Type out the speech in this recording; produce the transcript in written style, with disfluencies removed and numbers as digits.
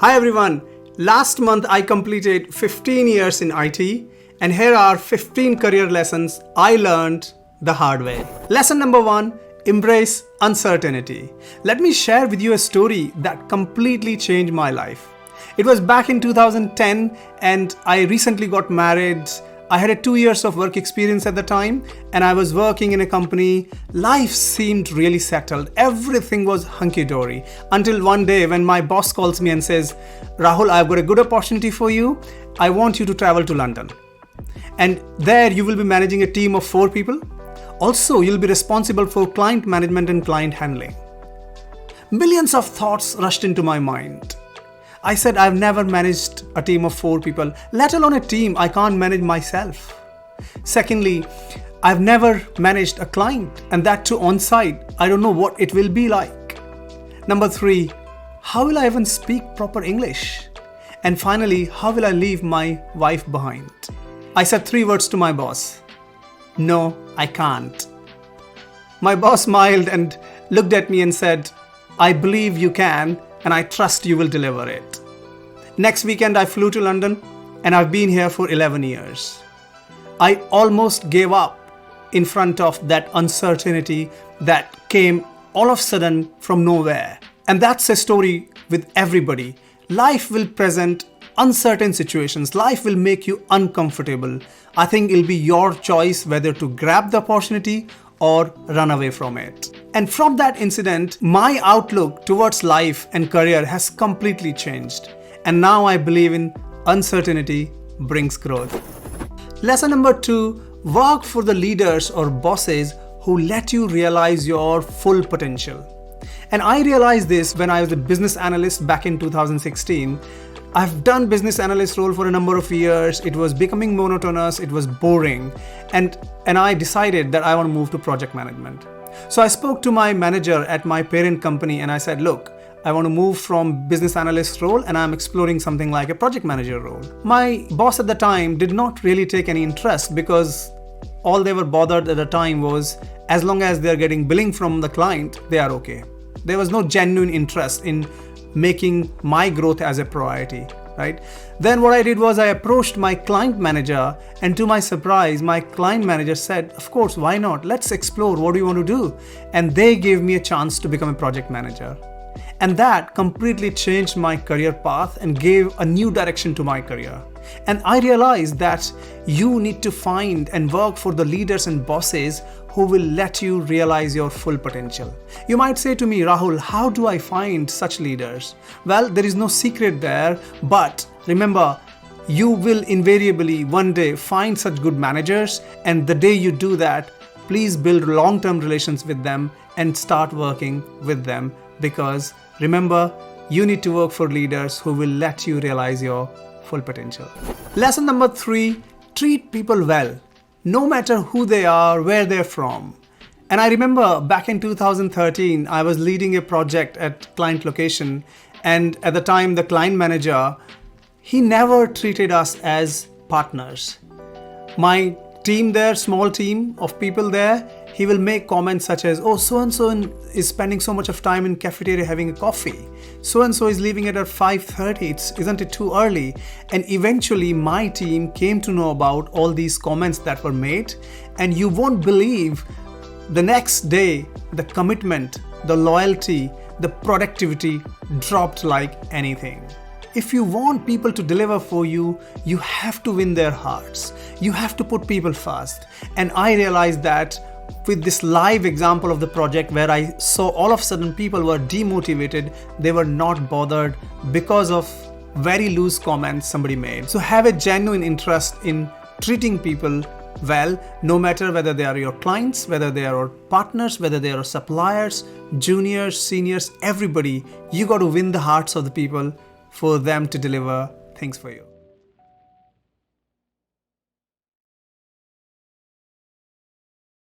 Hi everyone, last month I completed 15 years in IT and here are 15 career lessons I learned the hard way. Lesson number 1, embrace uncertainty. Let me share with you a story that completely changed my life. It was back in 2010 and I recently got married. I had 2 years of work experience at the time and I was working in a company. Life seemed really settled. Everything was hunky-dory until one day when my boss calls me and says, Rahul, I've got a good opportunity for you. I want you to travel to London. And there you will be managing a team of 4 people. Also, you'll be responsible for client management and client handling. Millions of thoughts rushed into my mind. I said, I've never managed a team of 4 people, let alone a team I can't manage myself. Secondly, I've never managed a client, and that too on-site. I don't know what it will be like. Number 3, how will I even speak proper English? And finally, how will I leave my wife behind? I said 3 words to my boss. No, I can't. My boss smiled and looked at me and said, I believe you can, and I trust you will deliver it. Next weekend I flew to London and I've been here for 11 years. I almost gave up in front of that uncertainty that came all of a sudden from nowhere. And that's a story with everybody. Life will present uncertain situations. Life will make you uncomfortable. I think it'll be your choice whether to grab the opportunity or run away from it. And from that incident, my outlook towards life and career has completely changed. And now I believe in uncertainty brings growth. Lesson number 2, work for the leaders or bosses who let you realize your full potential. And I realized this when I was a business analyst back in 2016. I've done business analyst role for a number of years. It was becoming monotonous, it was boring. And I decided that I want to move to project management. So I spoke to my manager at my parent company and I said, look, I want to move from business analyst role and I'm exploring something like a project manager role. My boss at the time did not really take any interest because all they were bothered at the time was as long as they're getting billing from the client, they are okay. There was no genuine interest in making my growth as a priority, right? Then what I did was I approached my client manager and to my surprise, my client manager said, of course, why not? Let's explore. What do you want to do? And they gave me a chance to become a project manager. And that completely changed my career path and gave a new direction to my career. And I realized that you need to find and work for the leaders and bosses who will let you realize your full potential. You might say to me, Rahul, how do I find such leaders? Well, there is no secret there, but remember, you will invariably one day find such good managers, and the day you do that, please build long-term relations with them and start working with them, because remember, you need to work for leaders who will let you realize your full potential. Lesson number 3, treat people well, no matter who they are, where they're from. And I remember back in 2013, I was leading a project at client location, and at the time the client manager, he never treated us as partners. My team there, small team of people there, he will make comments such as, oh, so-and-so is spending so much of time in cafeteria having a coffee. So-and-so is leaving it at 5:30, isn't it too early? And eventually my team came to know about all these comments that were made, and you won't believe the next day, the commitment, the loyalty, the productivity dropped like anything. If you want people to deliver for you, you have to win their hearts. You have to put people first. And I realized that with this live example of the project where I saw all of a sudden people were demotivated, they were not bothered because of very loose comments somebody made. So have a genuine interest in treating people well, no matter whether they are your clients, whether they are your partners, whether they are suppliers, juniors, seniors, everybody. You got to win the hearts of the people for them to deliver things for you.